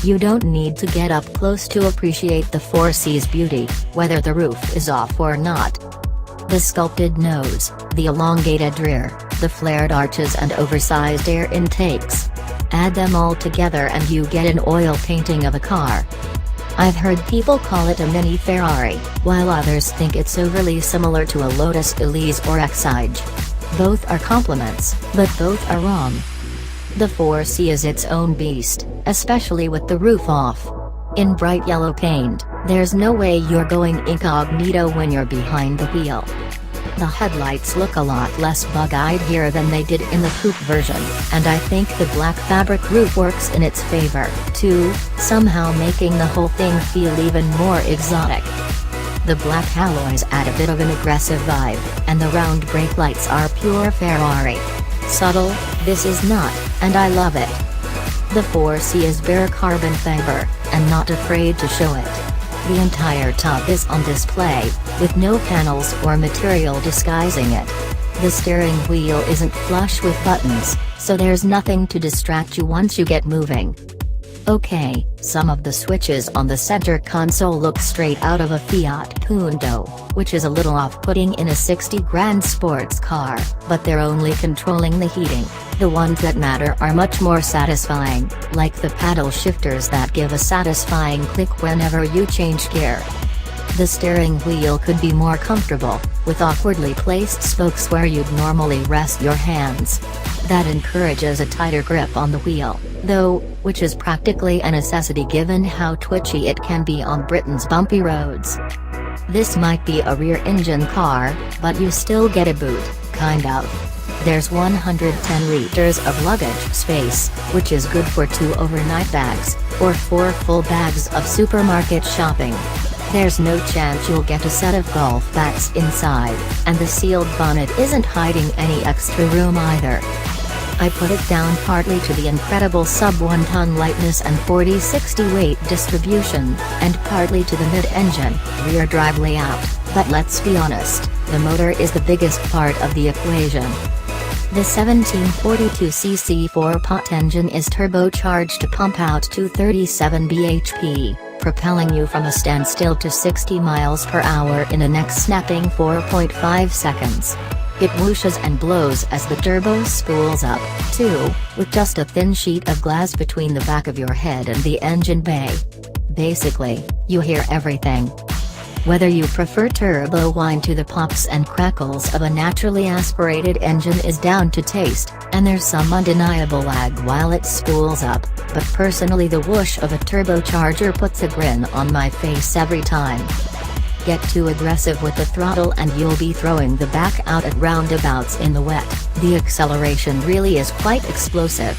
You don't need to get up close to appreciate the 4C's beauty, whether the roof is off or not. The sculpted nose, the elongated rear, the flared arches and oversized air intakes. Add them all together and you get an oil painting of a car. I've heard people call it a mini Ferrari, while others think it's overly similar to a Lotus Elise or Exige. Both are compliments, but both are wrong. The 4C is its own beast, especially with the roof off. In bright yellow paint, there's no way you're going incognito when you're behind the wheel. The headlights look a lot less bug-eyed here than they did in the coupe version, and I think the black fabric roof works in its favor, too, somehow making the whole thing feel even more exotic. The black alloys add a bit of an aggressive vibe, and the round brake lights are pure Ferrari. Subtle, this is not, and I love it. The 4C is bare carbon fiber, and not afraid to show it. The entire tub is on display, with no panels or material disguising it. The steering wheel isn't flush with buttons, so there's nothing to distract you once you get moving. Okay, some of the switches on the center console look straight out of a Fiat Punto, which is a little off-putting in a 60 grand sports car, but they're only controlling the heating. The ones that matter are much more satisfying, like the paddle shifters that give a satisfying click whenever you change gear. The steering wheel could be more comfortable, with awkwardly placed spokes where you'd normally rest your hands. That encourages a tighter grip on the wheel, though, which is practically a necessity given how twitchy it can be on Britain's bumpy roads. This might be a rear-engine car, but you still get a boot, kind of. There's 110 liters of luggage space, which is good for 2 overnight bags, or 4 full bags of supermarket shopping. There's no chance you'll get a set of golf bags inside, and the sealed bonnet isn't hiding any extra room either. I put it down partly to the incredible sub-1-ton lightness and 40-60 weight distribution, and partly to the mid-engine, rear drive layout, but let's be honest, the motor is the biggest part of the equation. The 1742cc 4-pot engine is turbocharged to pump out 237 bhp, propelling you from a standstill to 60 miles per hour in a neck-snapping 4.5 seconds. It whooshes and blows as the turbo spools up, too, with just a thin sheet of glass between the back of your head and the engine bay. Basically, you hear everything. Whether you prefer turbo whine to the pops and crackles of a naturally aspirated engine is down to taste, and there's some undeniable lag while it spools up, but personally the whoosh of a turbocharger puts a grin on my face every time. Get too aggressive with the throttle and you'll be throwing the back out at roundabouts in the wet. The acceleration really is quite explosive,